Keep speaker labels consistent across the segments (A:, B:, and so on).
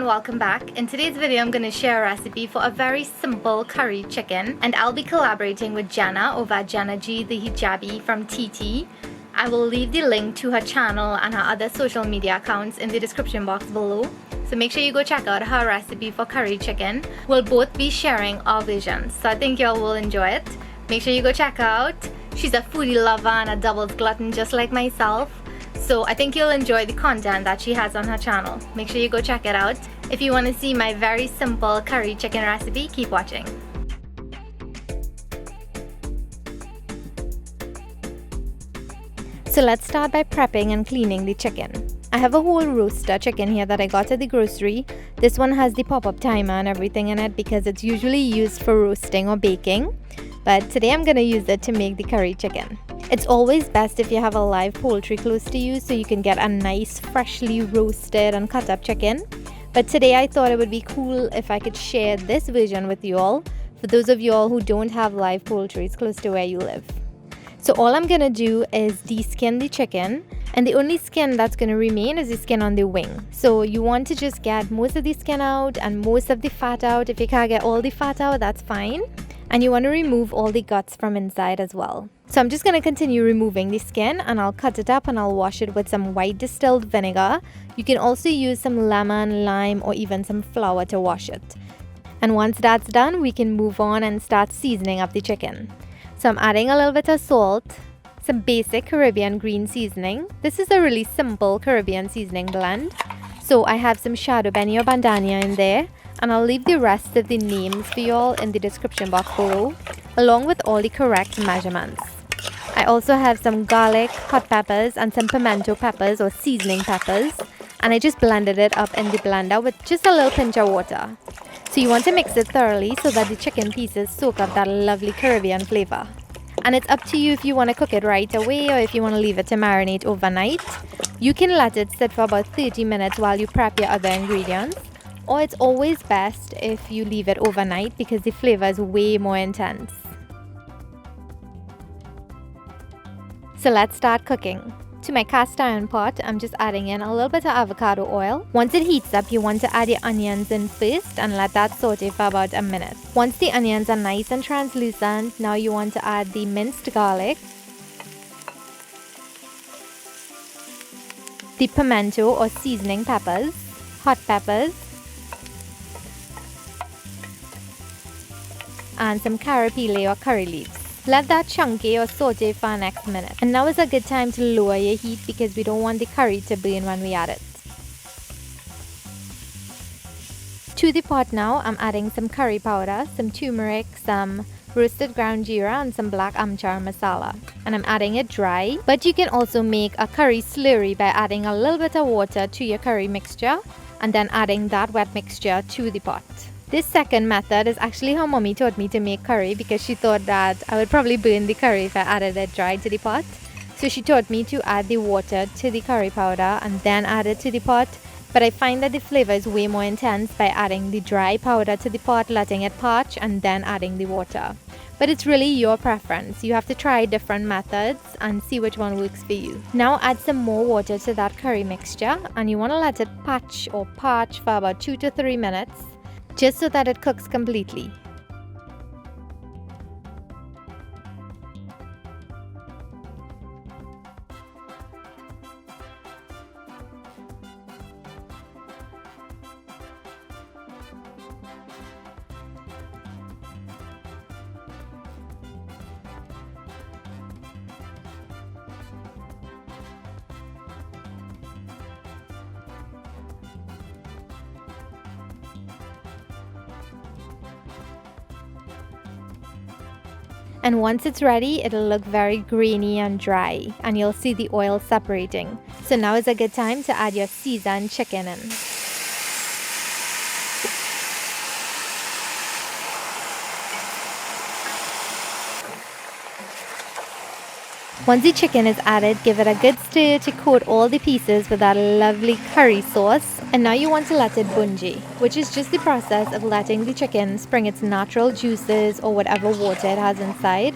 A: everyone, welcome back. In today's video I'm going to share a recipe for a very simple curry chicken, and I'll be collaborating with Jenna over at Jenna G the Hijabi from TT. I will leave the link to her channel and her other social media accounts in the description box below, so make sure you go check out her recipe for curry chicken. We'll both be sharing our visions, so I think y'all will enjoy it. Make sure you go check out. She's a foodie lover and a doubles glutton just like myself, so I think you'll enjoy the content that she has on her channel. Make sure you go check it out. If you want to see my very simple curry chicken recipe, keep watching. So let's start by prepping and cleaning the chicken. I have a whole roaster chicken here that I got at the grocery. This one has the pop-up timer and everything in it because it's usually used for roasting or baking, but today I'm going to use it to make the curry chicken. It's always best if you have a live poultry close to you so you can get a nice freshly roasted and cut up chicken. But today I thought it would be cool if I could share this version with you all, for those of you all who don't have live poultry close to where you live. So all I'm gonna do is de-skin the chicken, and the only skin that's gonna remain is the skin on the wing. So you want to just get most of the skin out and most of the fat out. If you can't get all the fat out, that's fine. And you want to remove all the guts from inside as well. So I'm just going to continue removing the skin, and I'll cut it up and I'll wash it with some white distilled vinegar. You can also use some lemon, lime, or even some flour to wash it. And once that's done, we can move on and start seasoning up the chicken. So I'm adding a little bit of salt, some basic Caribbean green seasoning. This is a really simple Caribbean seasoning blend. So I have some Shadon Beni or bandhania in there, and I'll leave the rest of the names for y'all in the description box below, along with all the correct measurements. I also have some garlic, hot peppers, and some pimento peppers or seasoning peppers, and I just blended it up in the blender with just a little pinch of water. So you want to mix it thoroughly so that the chicken pieces soak up that lovely Caribbean flavor. And it's up to you if you want to cook it right away or if you want to leave it to marinate overnight. You can let it sit for about 30 minutes while you prep your other ingredients. Or it's always best if you leave it overnight because the flavor is way more intense. So let's start cooking. To my cast iron pot, I'm just adding in a little bit of avocado oil. Once it heats up, you want to add your onions in first and let that saute for about a minute. Once the onions are nice and translucent, now you want to add the minced garlic, the pimento or seasoning peppers, hot peppers, and some curry pile or curry leaves. Let that chunky or saute for the next minute. And now is a good time to lower your heat because we don't want the curry to burn when we add it. To the pot now, I'm adding some curry powder, some turmeric, some roasted ground geera, and some black amchar masala. And I'm adding it dry, but you can also make a curry slurry by adding a little bit of water to your curry mixture and then adding that wet mixture to the pot. This second method is actually how mommy taught me to make curry because she thought that I would probably burn the curry if I added it dry to the pot. So she taught me to add the water to the curry powder and then add it to the pot. But I find that the flavor is way more intense by adding the dry powder to the pot, letting it parch, and then adding the water. But it's really your preference. You have to try different methods and see which one works for you. Now add some more water to that curry mixture, and you want to let it patch or parch for about 2 to 3 minutes. Just so that it cooks completely. And once it's ready, it'll look very grainy and dry, and you'll see the oil separating. So now is a good time to add your seasoned chicken in. Once the chicken is added, give it a good stir to coat all the pieces with that lovely curry sauce. And now you want to let it bhunjay, which is just the process of letting the chicken spring its natural juices or whatever water it has inside.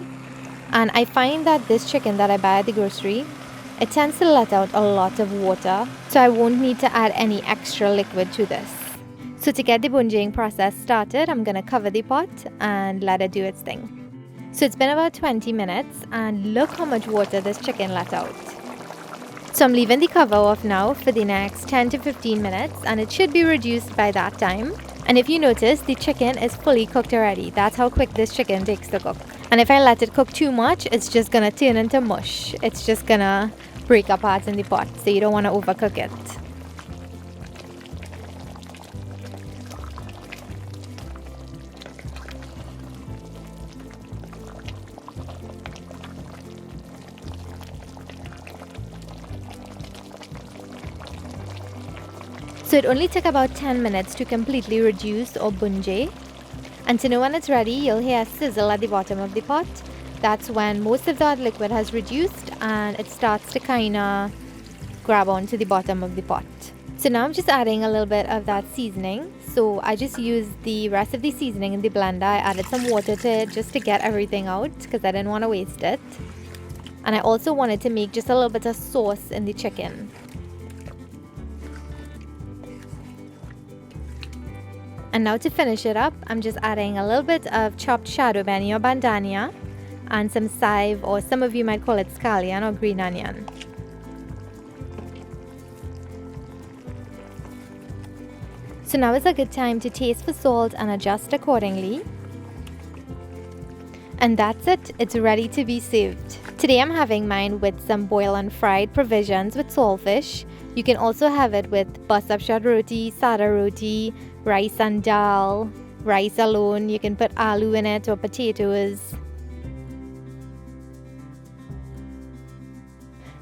A: And I find that this chicken that I buy at the grocery, it tends to let out a lot of water, so I won't need to add any extra liquid to this. So to get the bhunjaying process started, I'm going to cover the pot and let it do its thing. So it's been about 20 minutes and look how much water this chicken let out. So I'm leaving the cover off now for the next 10 to 15 minutes and it should be reduced by that time. And if you notice, the chicken is fully cooked already. That's how quick this chicken takes to cook. And if I let it cook too much, it's just gonna turn into mush. It's just gonna break apart in the pot, so you don't wanna overcook it. So it only took about 10 minutes to completely reduce or bhunjay. And to know when it's ready, you'll hear a sizzle at the bottom of the pot. That's when most of that liquid has reduced and it starts to kinda grab onto the bottom of the pot. So now I'm just adding a little bit of that seasoning. So I just used the rest of the seasoning in the blender. I added some water to it just to get everything out because I didn't want to waste it. And I also wanted to make just a little bit of sauce in the chicken. And now to finish it up, I'm just adding a little bit of chopped Shadon Beni or bandhania and some chive, or some of you might call it scallion or green onion. So now is a good time to taste for salt and adjust accordingly. And that's it, it's ready to be served. Today I'm having mine with some boiled and fried provisions with saltfish. You can also have it with bus-up-shot roti, sada roti, rice and dal, rice alone. You can put aloo in it or potatoes.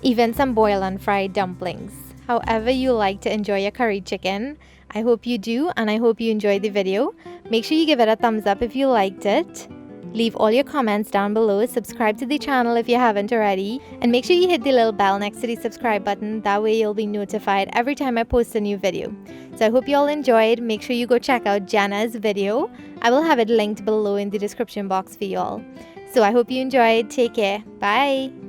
A: Even some boiled and fried dumplings. However you like to enjoy your curried chicken. I hope you do, and I hope you enjoyed the video. Make sure you give it a thumbs up if you liked it. Leave all your comments down below. Subscribe to the channel if you haven't already. And make sure you hit the little bell next to the subscribe button. That way you'll be notified every time I post a new video. So I hope you all enjoyed. Make sure you go check out Jenna's video. I will have it linked below in the description box for you all. So I hope you enjoyed. Take care. Bye.